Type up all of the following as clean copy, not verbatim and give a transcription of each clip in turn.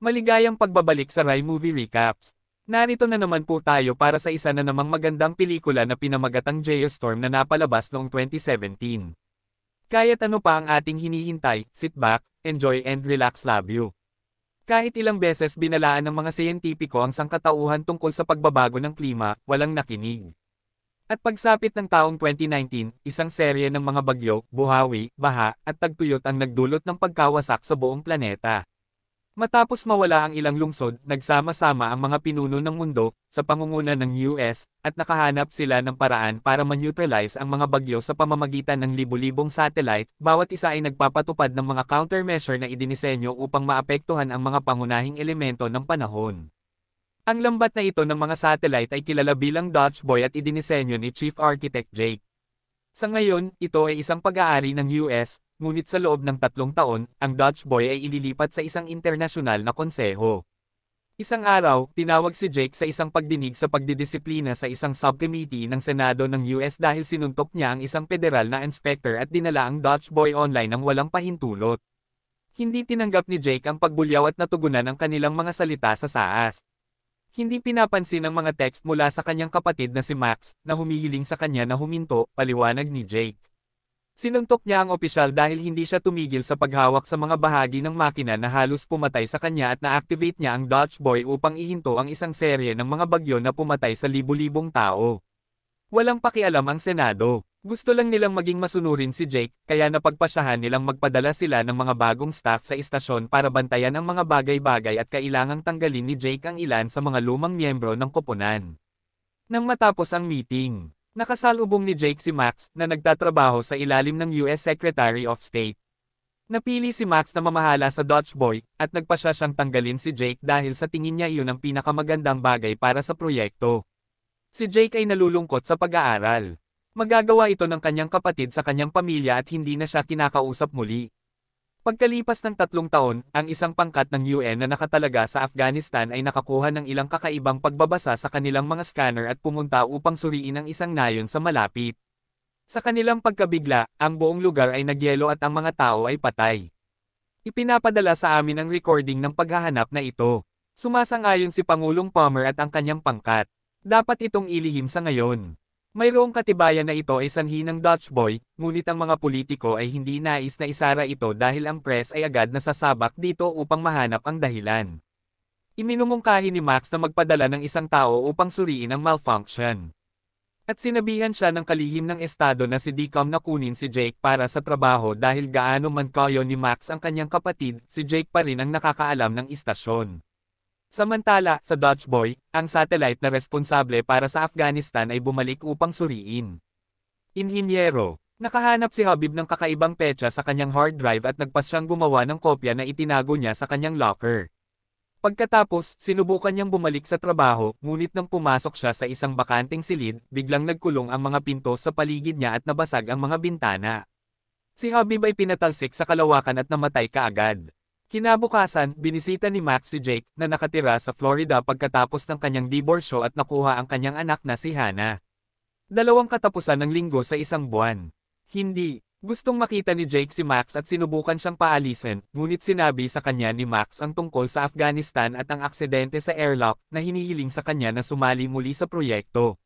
Maligayang pagbabalik sa Rai Movie Recaps. Narito na naman po tayo para sa isa na namang magandang pelikula na pinamagatang Geostorm na napalabas noong 2017. Kaya't ano pa ang ating hinihintay, sit back, enjoy and relax love you. Kahit ilang beses binalaan ng mga siyentipiko ang sangkatauhan tungkol sa pagbabago ng klima, walang nakinig. At pagsapit ng taong 2019, isang serye ng mga bagyo, buhawi, baha, at tagtuyot ang nagdulot ng pagkawasak sa buong planeta. Matapos mawala ang ilang lungsod, nagsama-sama ang mga pinuno ng mundo, sa pangunguna ng US, at nakahanap sila ng paraan para ma-neutralize ang mga bagyo sa pamamagitan ng libu-libong satellite, bawat isa ay nagpapatupad ng mga countermeasure na idinisenyo upang maapektuhan ang mga pangunahing elemento ng panahon. Ang lambat na ito ng mga satellite ay kilala bilang Dutch Boy at idinisenyo ni Chief Architect Jake. Sa ngayon, ito ay isang pag-aari ng US, ngunit sa loob ng 3 taon, ang Dutch Boy ay ililipat sa isang internasyonal na konseho. Isang araw, tinawag si Jake sa isang pagdinig sa pagdidisiplina sa isang subcommittee ng Senado ng US dahil sinuntok niya ang isang federal na inspector at dinala ang Dutch Boy online ng walang pahintulot. Hindi tinanggap ni Jake ang pagbulyaw at natugunan ang kanilang mga salita sa SAAS. Hindi pinapansin ang mga text mula sa kanyang kapatid na si Max, na humihiling sa kanya na huminto, paliwanag ni Jake. Sinuntok niya ang opisyal dahil hindi siya tumigil sa paghawak sa mga bahagi ng makina na halos pumatay sa kanya at na-activate niya ang Dutch Boy upang ihinto ang isang serye ng mga bagyo na pumatay sa libu-libong tao. Walang pakialam ang Senado. Gusto lang nilang maging masunurin si Jake, kaya napagpasyahan nilang magpadala sila ng mga bagong staff sa istasyon para bantayan ang mga bagay-bagay at kailangang tanggalin ni Jake ang ilan sa mga lumang miyembro ng koponan. Nang matapos ang meeting, nakasalubong ni Jake si Max na nagtatrabaho sa ilalim ng US Secretary of State. Napili si Max na mamahala sa Dutch Boy, at nagpasya siyang tanggalin si Jake dahil sa tingin niya iyon ang pinakamagandang bagay para sa proyekto. Si Jake ay nalulungkot sa pag-aaral. Magagawa ito ng kanyang kapatid sa kanyang pamilya at hindi na siya kinakausap muli. Pagkalipas ng 3 taon, ang isang pangkat ng UN na nakatalaga sa Afghanistan ay nakakuha ng ilang kakaibang pagbabasa sa kanilang mga scanner at pumunta upang suriin ang isang nayon sa malapit. Sa kanilang pagkabigla, ang buong lugar ay nagyelo at ang mga tao ay patay. Ipinapadala sa amin ang recording ng paghahanap na ito. Sumasang-ayon si Pangulong Palmer at ang kanyang pangkat. Dapat itong ilihim sa ngayon. Mayroong katibayan na ito ay sanhi ng Dutch Boy, ngunit ang mga politiko ay hindi nais na isara ito dahil ang press ay agad nasasabak dito upang mahanap ang dahilan. Iminumungkahi ni Max na magpadala ng isang tao upang suriin ang malfunction. At sinabihan siya ng kalihim ng estado na si DCOM na kunin si Jake para sa trabaho dahil gaano man kayo ni Max ang kanyang kapatid, si Jake pa rin ang nakakaalam ng istasyon. Samantala, sa Dutch Boy, ang satellite na responsable para sa Afghanistan ay bumalik upang suriin. Inhinyero, nakahanap si Habib ng kakaibang petsa sa kanyang hard drive at nagpas siyang gumawa ng kopya na itinago niya sa kanyang locker. Pagkatapos, sinubukan niyang bumalik sa trabaho, ngunit nang pumasok siya sa isang bakanteng silid, biglang nagkulong ang mga pinto sa paligid niya at nabasag ang mga bintana. Si Habib ay pinatalsik sa kalawakan at namatay kaagad. Kinabukasan, binisita ni Max si Jake na nakatira sa Florida pagkatapos ng kanyang diborsyo at nakuha ang kanyang anak na si Hannah. 2 katapusan ng linggo sa isang buwan. Hindi. Gustong makita ni Jake si Max at sinubukan siyang paalisin, ngunit sinabi sa kanya ni Max ang tungkol sa Afghanistan at ang aksidente sa airlock na hinihiling sa kanya na sumali muli sa proyekto.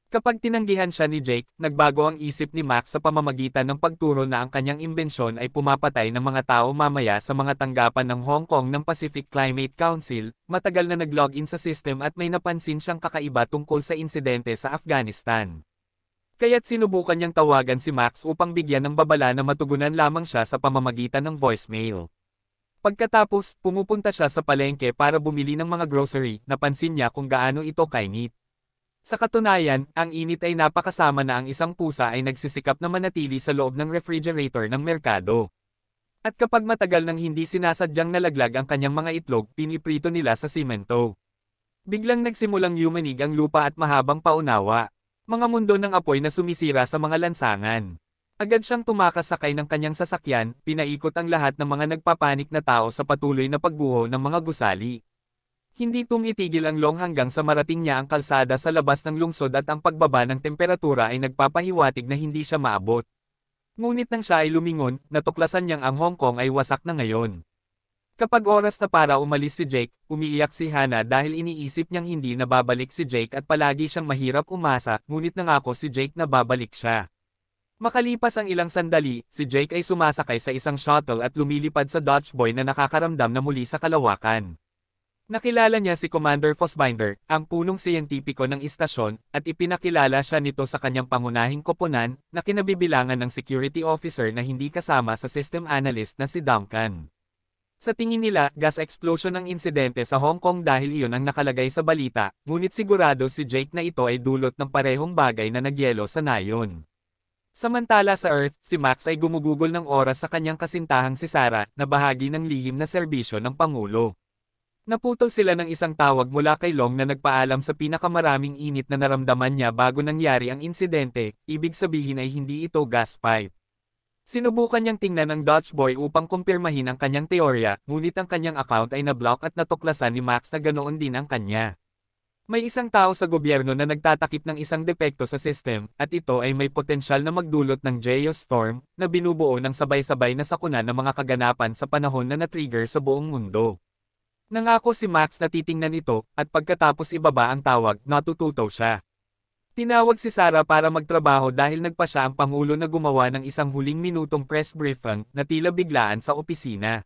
Kapag tinanggihan siya ni Jake, nagbago ang isip ni Max sa pamamagitan ng pagturo na ang kanyang imbensyon ay pumapatay ng mga tao mamaya sa mga tanggapan ng Hong Kong ng Pacific Climate Council. Matagal na nag-login sa system at may napansin siyang kakaiba tungkol sa insidente sa Afghanistan. Kaya't sinubukan niyang tawagan si Max upang bigyan ng babala na matugunan lamang siya sa pamamagitan ng voicemail. Pagkatapos, pumupunta siya sa palengke para bumili ng mga grocery, napansin niya kung gaano ito kainit. Sa katunayan, ang init ay napakasama na ang isang pusa ay nagsisikap na manatili sa loob ng refrigerator ng merkado. At kapag matagal nang hindi sinasadyang nalaglag ang kanyang mga itlog, piniprito nila sa simento. Biglang nagsimulang yumanig ang lupa at mahabang paunawa. Mga mundo ng apoy na sumisira sa mga lansangan. Agad siyang tumakas sakay ng kanyang sasakyan, pinaikot ang lahat ng mga nagpapanik na tao sa patuloy na pagguho ng mga gusali. Hindi tumitigil ang Long hanggang sa marating niya ang kalsada sa labas ng lungsod at ang pagbaba ng temperatura ay nagpapahiwatig na hindi siya maabot. Ngunit nang siya ay lumingon, natuklasan niyang ang Hong Kong ay wasak na ngayon. Kapag oras na para umalis si Jake, umiiyak si Hannah dahil iniisip niyang hindi na babalik si Jake at palagi siyang mahirap umasa, ngunit nangako si Jake na babalik siya. Makalipas ang ilang sandali, si Jake ay sumasakay sa isang shuttle at lumilipad sa Dutch Boy na nakakaramdam na muli sa kalawakan. Nakilala niya si Commander Fassbinder, ang punong siyentipiko ng istasyon, at ipinakilala siya nito sa kanyang pangunahing koponan, na kinabibilangan ng security officer na hindi kasama sa system analyst na si Duncan. Sa tingin nila, gas explosion ang insidente sa Hong Kong dahil iyon ang nakalagay sa balita, ngunit sigurado si Jake na ito ay dulot ng parehong bagay na nagyelo sa nayon. Samantala sa Earth, si Max ay gumugugol ng oras sa kanyang kasintahang si Sarah, na bahagi ng lihim na serbisyo ng Pangulo. Naputol sila ng isang tawag mula kay Long na nagpaalam sa pinakamaraming init na naramdaman niya bago nangyari ang insidente, ibig sabihin ay hindi ito gas pipe. Sinubukan niyang tingnan ang Dutch Boy upang kumpirmahin ang kanyang teorya, ngunit ang kanyang account ay nablock at natuklasan ni Max na ganoon din ang kanya. May isang tao sa gobyerno na nagtatakip ng isang depekto sa system, at ito ay may potensyal na magdulot ng geostorm, na binubuo ng sabay-sabay na sakuna ng mga kaganapan sa panahon na na-trigger sa buong mundo. Nangako si Max na titingnan ito, at pagkatapos ibaba ang tawag, natututo siya. Tinawag si Sarah para magtrabaho dahil nagpa siya ang Pangulo na gumawa ng isang huling minutong press briefing na tila biglaan sa opisina.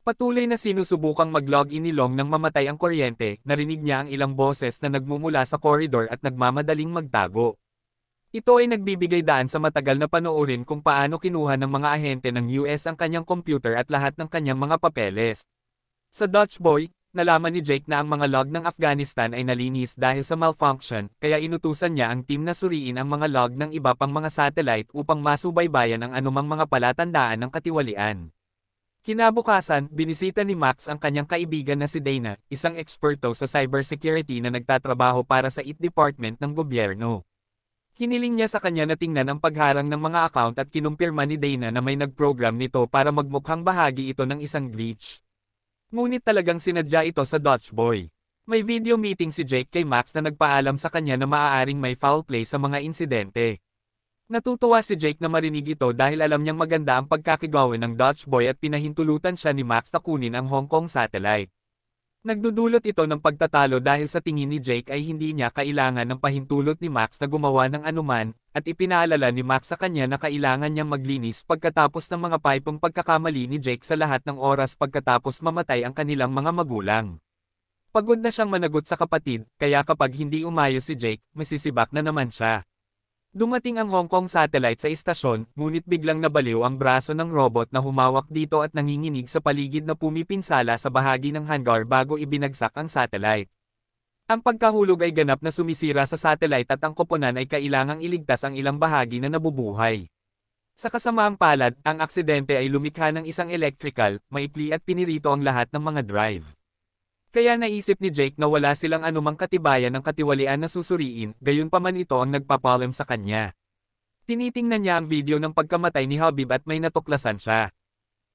Patuloy na sinusubukang mag-login ni Long nang mamatay ang kuryente, narinig niya ang ilang boses na nagmumula sa koridor at nagmamadaling magtago. Ito ay nagbibigay daan sa matagal na panoorin kung paano kinuha ng mga ahente ng US ang kanyang computer at lahat ng kanyang mga papeles. Sa Dutch Boy, nalaman ni Jake na ang mga log ng Afghanistan ay nalinis dahil sa malfunction, kaya inutusan niya ang team na suriin ang mga log ng iba pang mga satellite upang masubaybayan ang anumang mga palatandaan ng katiwalian. Kinabukasan, binisita ni Max ang kanyang kaibigan na si Dana, isang eksperto sa cybersecurity na nagtatrabaho para sa IT department ng gobyerno. Hiniling niya sa kanya na tingnan ang pagharang ng mga account at kinumpirma ni Dana na may nag-program nito para magmukhang bahagi ito ng isang glitch. Ngunit talagang sinadya ito sa Dutch Boy. May video meeting si Jake kay Max na nagpaalam sa kanya na maaaring may foul play sa mga insidente. Natutuwa si Jake na marinig ito dahil alam niyang maganda ang pagkakigawin ng Dutch Boy at pinahintulutan siya ni Max na kunin ang Hong Kong satellite. Nagdudulot ito ng pagtatalo dahil sa tingin ni Jake ay hindi niya kailangan ng pahintulot ni Max na gumawa ng anuman, at ipinaalala ni Max sa kanya na kailangan niyang maglinis pagkatapos ng mga pipong pagkakamali ni Jake sa lahat ng oras pagkatapos mamatay ang kanilang mga magulang. Pagod na siyang managot sa kapatid, kaya kapag hindi umayos si Jake, masisibak na naman siya. Dumating ang Hong Kong satellite sa istasyon, ngunit biglang nabaliw ang braso ng robot na humawak dito at nanginginig sa paligid na pumipinsala sa bahagi ng hangar bago ibinagsak ang satellite. Ang pagkahulog ay ganap na sumisira sa satellite at ang koponan ay kailangang iligtas ang ilang bahagi na nabubuhay. Sa kasamaang palad, ang aksidente ay lumikha ng isang electrical, maikli at pinirito ang lahat ng mga drive. Kaya naisip ni Jake na wala silang anumang katibayan ng katiwalian na susuriin, gayunpaman ito ang nagpapalem sa kanya. Tinitingnan niya ang video ng pagkamatay ni Habib at may natuklasan siya.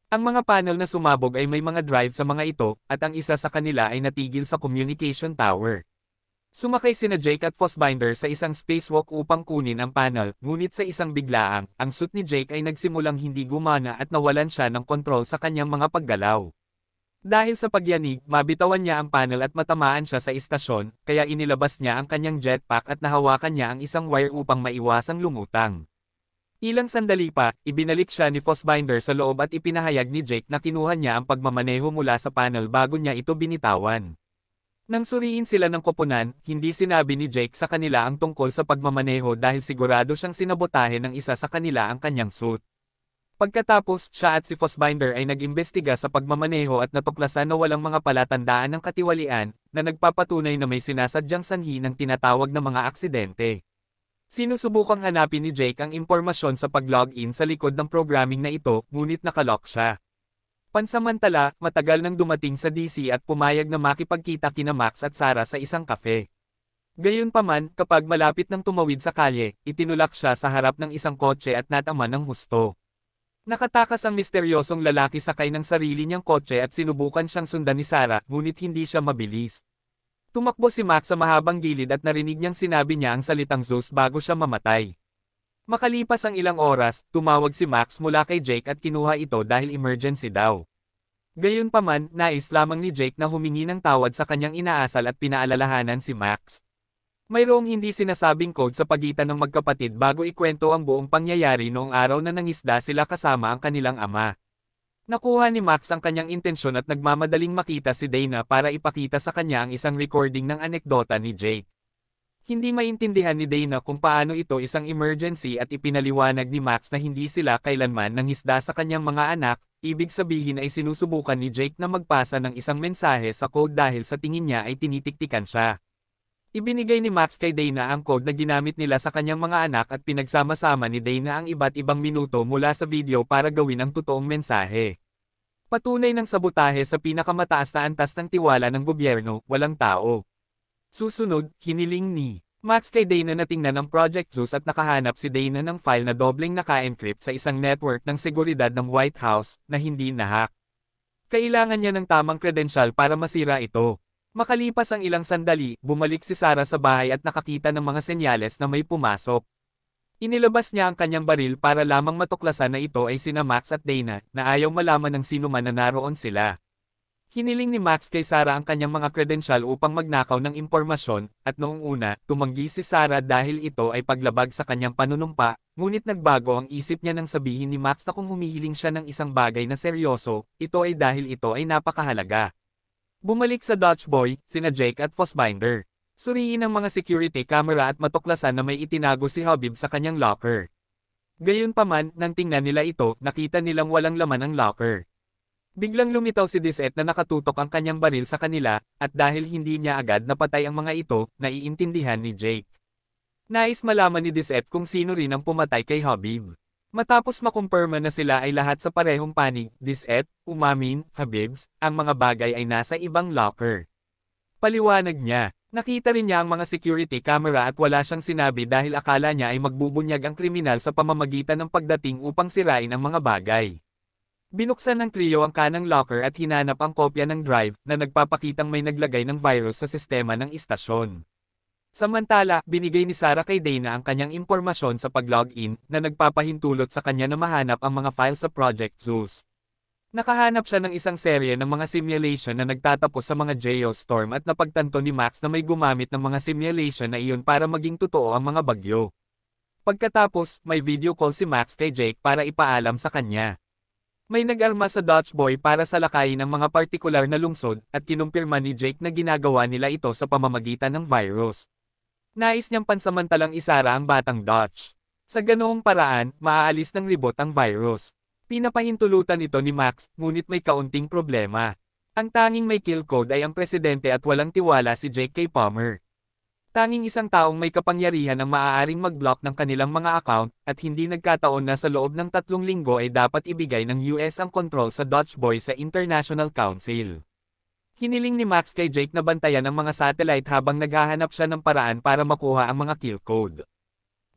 Ang mga panel na sumabog ay may mga drive sa mga ito, at ang isa sa kanila ay natigil sa communication tower. Sumakay sina Jake at Fassbinder sa isang spacewalk upang kunin ang panel, ngunit sa isang biglaang, ang suit ni Jake ay nagsimulang hindi gumana at nawalan siya ng kontrol sa kanyang mga paggalaw. Dahil sa pagyanig, mabitawan niya ang panel at matamaan siya sa istasyon, kaya inilabas niya ang kanyang jetpack at nahawakan niya ang isang wire upang maiwasang lumutang. Ilang sandali pa, ibinalik siya ni Fassbinder sa loob at ipinahayag ni Jake na kinuha niya ang pagmamaneho mula sa panel bago niya ito binitawan. Nang suriin sila ng koponan, hindi sinabi ni Jake sa kanila ang tungkol sa pagmamaneho dahil sigurado siyang sinabotahe ng isa sa kanila ang kanyang suit. Pagkatapos, siya at si Fassbinder ay nag-imbestiga sa pagmamaneho at natuklasan na walang mga palatandaan ng katiwalian, na nagpapatunay na may sinasadyang sanhi ng tinatawag na mga aksidente. Sinusubukang hanapin ni Jake ang impormasyon sa pag-login sa likod ng programming na ito, ngunit nakalock siya. Pansamantala, matagal nang dumating sa DC at pumayag na makipagkita kina Max at Sarah sa isang kafe. Gayunpaman, kapag malapit nang tumawid sa kalye, itinulak siya sa harap ng isang kotse at natama ng husto. Nakatakas ang misteryosong lalaki sakay ng sarili niyang kotse at sinubukan siyang sundan ni Sarah, ngunit hindi siya mabilis. Tumakbo si Max sa mahabang gilid at narinig niyang sinabi niya ang salitang Zeus bago siya mamatay. Makalipas ang ilang oras, tumawag si Max mula kay Jake at kinuha ito dahil emergency daw. Gayunpaman, nais lamang ni Jake na humingi ng tawad sa kanyang inaasal at pinaalalahanan si Max. Mayroong hindi sinasabing code sa pagitan ng magkapatid bago ikwento ang buong pangyayari noong araw na nangisda sila kasama ang kanilang ama. Nakuha ni Max ang kanyang intensyon at nagmamadaling makita si Dana para ipakita sa kanya ang isang recording ng anekdota ni Jake. Hindi maintindihan ni Dana kung paano ito isang emergency at ipinaliwanag ni Max na hindi sila kailanman nangisda sa kanyang mga anak, ibig sabihin ay sinusubukan ni Jake na magpasa ng isang mensahe sa code dahil sa tingin niya ay tinitiktikan siya. Ibinigay ni Max kay Dana ang code na ginamit nila sa kanyang mga anak at pinagsama-sama ni Dana ang iba't ibang minuto mula sa video para gawin ang totoong mensahe. Patunay ng sabotahe sa pinakamataas na antas ng tiwala ng gobyerno, walang tao. Susunod, hiniling ni Max kay Dana na tingnan ang Project Zeus at nakahanap si Dana ng file na dobleng naka-encrypt sa isang network ng seguridad ng White House na hindi na-hack. Kailangan niya ng tamang kredensyal para masira ito. Makalipas ang ilang sandali, bumalik si Sarah sa bahay at nakakita ng mga senyales na may pumasok. Inilabas niya ang kanyang baril para lamang matuklasan na ito ay sina Max at Dana, na ayaw malaman ng sino man na naroon sila. Hiniling ni Max kay Sarah ang kanyang mga kredensyal upang magnakaw ng impormasyon, at noong una, tumanggi si Sarah dahil ito ay paglabag sa kanyang panunumpa, ngunit nagbago ang isip niya nang sabihin ni Max na kung humihiling siya ng isang bagay na seryoso, ito ay dahil ito ay napakahalaga. Bumalik sa Dutch Boy, sina Jake at Fassbinder. Suriin ang mga security camera at matuklasan na may itinago si Habib sa kanyang locker. Gayunpaman, nang tingnan nila ito, nakita nilang walang laman ang locker. Biglang lumitaw si Disette na nakatutok ang kanyang baril sa kanila, at dahil hindi niya agad napatay ang mga ito, naiintindihan ni Jake. Nais malaman ni Disette kung sino rin ang pumatay kay Habib. Matapos makumpirma na sila ay lahat sa parehong panig, Disette, umamin, Habibs, ang mga bagay ay nasa ibang locker. Paliwanag niya, nakita rin niya ang mga security camera at wala siyang sinabi dahil akala niya ay magbubunyag ang kriminal sa pamamagitan ng pagdating upang sirain ang mga bagay. Binuksan ng trio ang kanang locker at hinanap ang kopya ng drive na nagpapakitang may naglagay ng virus sa sistema ng istasyon. Samantala, binigay ni Sarah kay Dana ang kanyang impormasyon sa pag-login na nagpapahintulot sa kanya na mahanap ang mga file sa Project Zeus. Nakahanap siya ng isang serye ng mga simulation na nagtatapos sa mga geostorm at napagtanto ni Max na may gumamit ng mga simulation na iyon para maging totoo ang mga bagyo. Pagkatapos, may video call si Max kay Jake para ipaalam sa kanya. May nag-arma sa Dutch Boy para salakayin ang mga partikular na lungsod at kinumpirma ni Jake na ginagawa nila ito sa pamamagitan ng virus. Nais niyang pansamantalang isara ang batang Dutch. Sa ganoong paraan, maaalis ng ribot ang virus. Pinapahintulutan ito ni Max, ngunit may kaunting problema. Ang tanging may kill code ay ang presidente at walang tiwala si Jake kay Palmer. Tanging isang taong may kapangyarihan ang maaaring mag-block ng kanilang mga account, at hindi nagkataon na sa loob ng 3 linggo ay dapat ibigay ng US ang kontrol sa Dutch Boy sa International Council. Hiniling ni Max kay Jake na bantayan ang mga satellite habang naghahanap siya ng paraan para makuha ang mga kill code.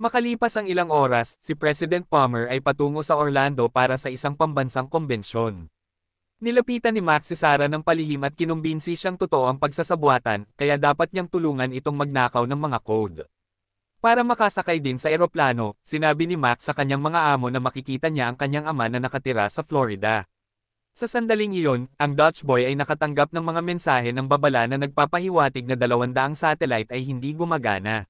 Makalipas ang ilang oras, si President Palmer ay patungo sa Orlando para sa isang pambansang kombensyon. Nilapitan ni Max si Sarah ng palihim at kinumbinsi siyang totoo ang pagsasabuatan, kaya dapat niyang tulungan itong magnakaw ng mga code. Para makasakay din sa eroplano, sinabi ni Max sa kanyang mga amo na makikita niya ang kanyang ama na nakatira sa Florida. Sa sandaling iyon, ang Dutch Boy ay nakatanggap ng mga mensahe ng babala na nagpapahiwatig na 200 satellite ay hindi gumagana.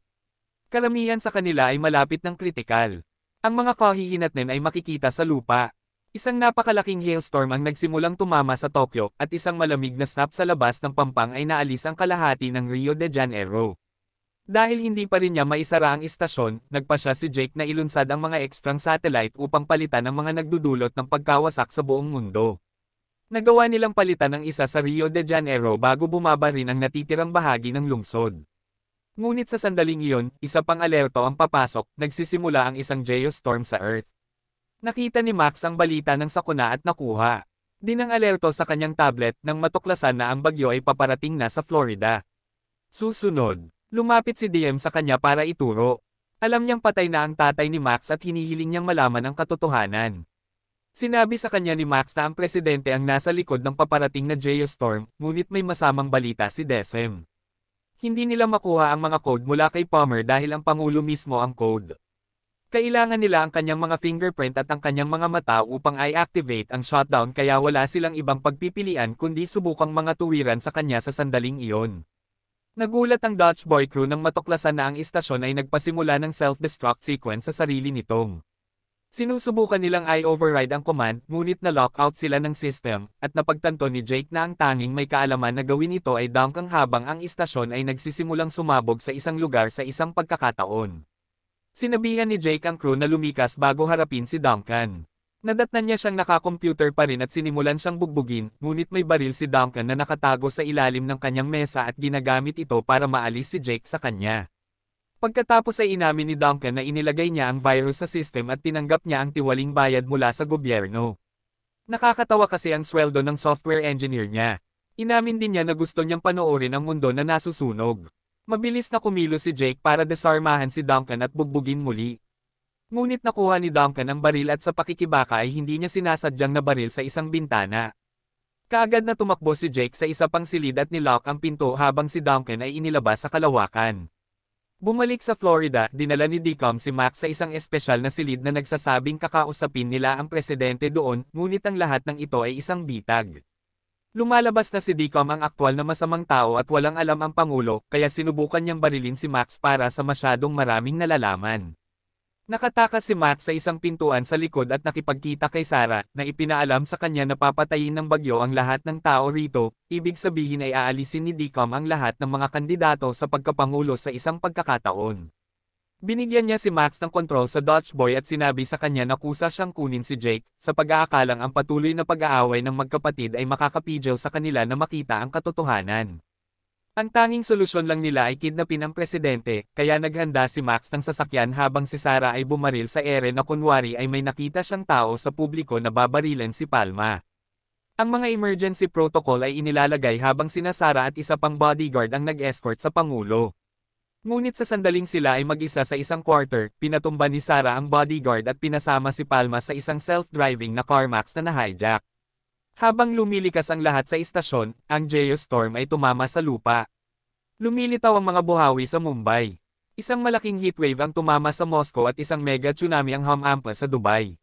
Karamihan sa kanila ay malapit ng kritikal. Ang mga kahihinatnan ay makikita sa lupa. Isang napakalaking hailstorm ang nagsimulang tumama sa Tokyo at isang malamig na snap sa labas ng Pampang ay naalis ang kalahati ng Rio de Janeiro. Dahil hindi pa rin niya maisara ang istasyon, nagpasya si Jake na ilunsad ang mga ekstrang satellite upang palitan ang mga nagdudulot ng pagkawasak sa buong mundo. Nagawa nilang palitan ang isa sa Rio de Janeiro bago bumaba rin ang natitirang bahagi ng lungsod. Ngunit sa sandaling iyon, isa pang alerto ang papasok, nagsisimula ang isang geostorm sa Earth. Nakita ni Max ang balita ng sakuna at nakuha din ang alerto sa kanyang tablet nang matuklasan na ang bagyo ay paparating na sa Florida. Susunod, lumapit si DM sa kanya para ituro. Alam niyang patay na ang tatay ni Max at hinihiling niyang malaman ang katotohanan. Sinabi sa kanya ni Max na ang presidente ang nasa likod ng paparating na geostorm, ngunit may masamang balita si Decem. Hindi nila makuha ang mga code mula kay Palmer dahil ang Pangulo mismo ang code. Kailangan nila ang kanyang mga fingerprint at ang kanyang mga mata upang i-activate ang shutdown kaya wala silang ibang pagpipilian kundi subukang mga tuwiran sa kanya sa sandaling iyon. Nagulat ang Dutch Boy crew nang matuklasan na ang istasyon ay nagpasimula ng self-destruct sequence sa sarili nitong. Sinusubukan nilang i-override ang command ngunit na-lockout sila ng system at napagtanto ni Jake na ang tanging may kaalaman na gawin ito ay Duncan habang ang istasyon ay nagsisimulang sumabog sa isang lugar sa isang pagkakataon. Sinabihan ni Jake ang crew na lumikas bago harapin si Duncan. Nadatnan niya siyang nakakomputer pa rin at sinimulan siyang bugbugin, ngunit may baril si Duncan na nakatago sa ilalim ng kanyang mesa at ginagamit ito para maalis si Jake sa kanya. Pagkatapos ay inamin ni Duncan na inilagay niya ang virus sa system at tinanggap niya ang tiwaling bayad mula sa gobyerno. Nakakatawa kasi ang sweldo ng software engineer niya. Inamin din niya na gusto niyang panoorin ang mundo na nasusunog. Mabilis na kumilos si Jake para desarmahan si Duncan at bugbugin muli. Ngunit nakuha ni Duncan ang baril at sa pakikibaka ay hindi niya sinasadyang nabaril sa isang bintana. Kaagad na tumakbo si Jake sa isa pang silid at nilock ang pinto habang si Duncan ay inilabas sa kalawakan. Bumalik sa Florida, dinala ni Deacom si Max sa isang espesyal na silid na nagsasabing kakausapin nila ang presidente doon, ngunit ang lahat ng ito ay isang bitag. Lumalabas na si Deacom ang aktwal na masamang tao at walang alam ang Pangulo, kaya sinubukan niyang barilin si Max para sa masyadong maraming nalalaman. Nakatakas si Max sa isang pintuan sa likod at nakipagkita kay Sarah, na ipinaalam sa kanya na papatayin ng bagyo ang lahat ng tao rito, ibig sabihin ay aalisin ni Deacom ang lahat ng mga kandidato sa pagkapangulo sa isang pagkakataon. Binigyan niya si Max ng kontrol sa Dutch Boy at sinabi sa kanya na kusa siyang kunin si Jake, sa pag-aakalang ang patuloy na pag-aaway ng magkapatid ay makakapigil sa kanila na makita ang katotohanan. Ang tanging solusyon lang nila ay kidnapin ang presidente, kaya naghanda si Max ng sasakyan habang si Sarah ay bumaril sa ere na kunwari ay may nakita siyang tao sa publiko na babarilan si Palma. Ang mga emergency protocol ay inilalagay habang sina Sarah at isa pang bodyguard ang nag-escort sa Pangulo. Ngunit sa sandaling sila ay mag-isa sa isang quarter, pinatumba ni Sarah ang bodyguard at pinasama si Palma sa isang self-driving na CarMax na na-hijack. Habang lumilikas ang lahat sa istasyon, ang geostorm ay tumama sa lupa. Lumilitaw ang mga buhawi sa Mumbai. Isang malaking heatwave ang tumama sa Moscow at isang mega tsunami ang humampa sa Dubai.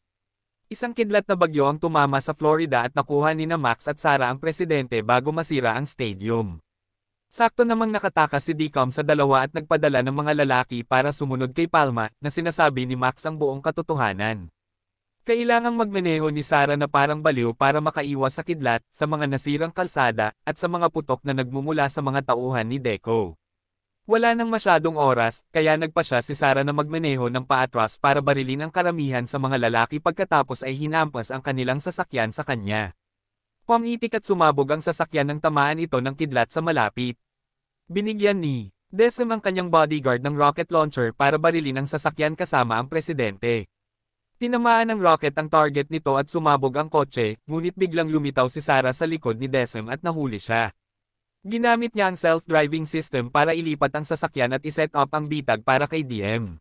Isang kidlat na bagyo ang tumama sa Florida at nakuha ni na Max at Sarah ang presidente bago masira ang stadium. Sakto namang nakatakas si Deacom sa dalawa at nagpadala ng mga lalaki para sumunod kay Palma, na sinasabi ni Max ang buong katotohanan. Kailangang magmaneho ni Sarah na parang baliw para makaiwas sa kidlat, sa mga nasirang kalsada, at sa mga putok na nagmumula sa mga tauhan ni Deco. Wala nang masyadong oras, kaya nagpa siya si Sarah na magmaneho ng paatras para barilin ang karamihan sa mga lalaki pagkatapos ay hinampas ang kanilang sasakyan sa kanya. Pumitik at sumabog ang sasakyan ng tamaan ito ng kidlat sa malapit. Binigyan ni Desem ang kanyang bodyguard ng rocket launcher para barilin ang sasakyan kasama ang presidente. Tinamaan ng rocket ang target nito at sumabog ang kotse, ngunit biglang lumitaw si Sarah sa likod ni Desem at nahuli siya. Ginamit niya ang self-driving system para ilipat ang sasakyan at iset up ang bitag para kay DM.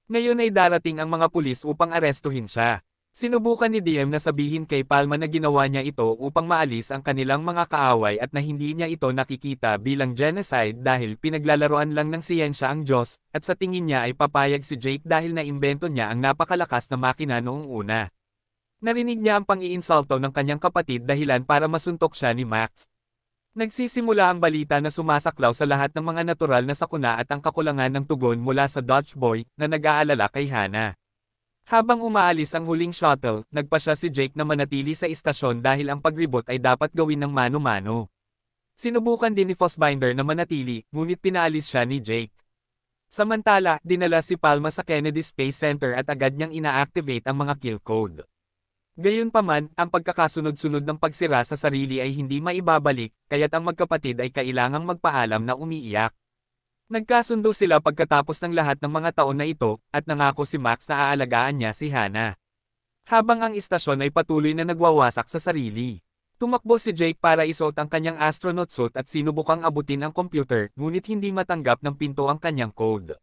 Ngayon ay darating ang mga pulis upang arestuhin siya. Sinubukan ni DM na sabihin kay Palma na ginawa niya ito upang maalis ang kanilang mga kaaway at na hindi niya ito nakikita bilang genocide dahil pinaglalaroan lang ng siyensya ang Diyos, at sa tingin niya ay papayag si Jake dahil naimbento niya ang napakalakas na makina noong una. Narinig niya ang pang-iinsulto ng kanyang kapatid dahilan para masuntok siya ni Max. Nagsisimula ang balita na sumasaklaw sa lahat ng mga natural na sakuna at ang kakulangan ng tugon mula sa Dutch Boy na nag-aalala kay Hannah. Habang umaalis ang huling shuttle, nagpa siya si Jake na manatili sa istasyon dahil ang pagribot ay dapat gawin ng mano-mano. Sinubukan din ni Fassbinder na manatili, ngunit pinaalis siya ni Jake. Samantala, dinala si Palma sa Kennedy Space Center at agad niyang ina-activate ang mga kill code. Gayunpaman, ang pagkakasunod-sunod ng pagsira sa sarili ay hindi maibabalik, kaya't ang magkapatid ay kailangang magpaalam na umiiyak. Nagkasundo sila pagkatapos ng lahat ng mga taon na ito, at nangako si Max na aalagaan niya si Hannah. Habang ang istasyon ay patuloy na nagwawasak sa sarili. Tumakbo si Jake para isuot ang kanyang astronaut suit at sinubukang abutin ang computer, ngunit hindi matanggap ng pinto ang kanyang code.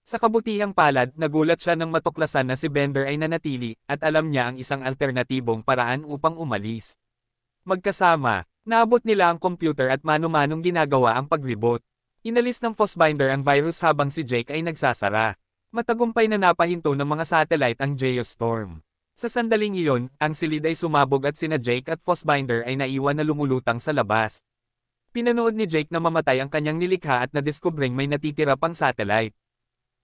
Sa kabutihang palad, nagulat siya nang matuklasan na si Bender ay nanatili, at alam niya ang isang alternatibong paraan upang umalis. Magkasama, naabot nila ang computer at mano-manong ginagawa ang pagribot. Inalis ng Fassbinder ang virus habang si Jake ay nagsasara. Matagumpay na napahinto ng mga satellite ang Geostorm. Sa sandaling iyon, ang silid ay sumabog at sina Jake at Fassbinder ay naiwan na lumulutang sa labas. Pinanood ni Jake na mamatay ang kanyang nilikha at nadiskubreng may natitira pang satellite.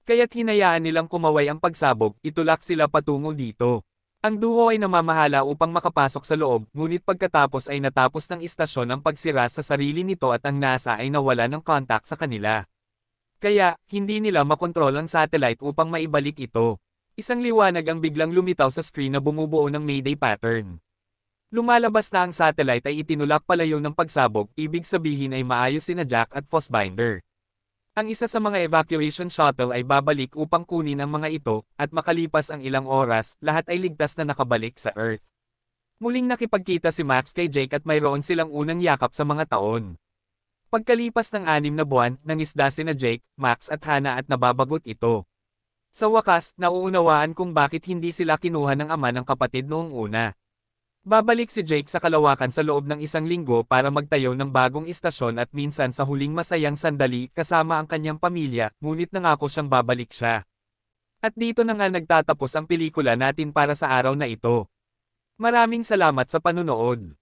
Kaya't hinayaan nilang kumaway ang pagsabog, itulak sila patungo dito. Ang duo ay namamahala upang makapasok sa loob, ngunit pagkatapos ay natapos ng istasyon ang pagsira sa sarili nito at ang NASA ay nawala ng kontak sa kanila. Kaya, hindi nila makontrol ang satellite upang maibalik ito. Isang liwanag ang biglang lumitaw sa screen na bumubuo ng Mayday pattern. Lumalabas na ang satellite ay itinulak palayo ng pagsabog, ibig sabihin ay maayos sina Jack at Fassbinder. Ang isa sa mga evacuation shuttle ay babalik upang kunin ang mga ito, at makalipas ang ilang oras, lahat ay ligtas na nakabalik sa Earth. Muling nakipagkita si Max kay Jake at mayroon silang unang yakap sa mga taon. Pagkalipas ng 6 na buwan, nangisda sina Jake, Max at Hannah at nababagot ito. Sa wakas, nauunawaan kung bakit hindi sila kinuha ng ama ng kapatid noong una. Babalik si Jake sa kalawakan sa loob ng 1 linggo para magtayo ng bagong istasyon at minsan sa huling masayang sandali kasama ang kanyang pamilya, ngunit nangako siyang babalik siya. At dito na nga nagtatapos ang pelikula natin para sa araw na ito. Maraming salamat sa panunood.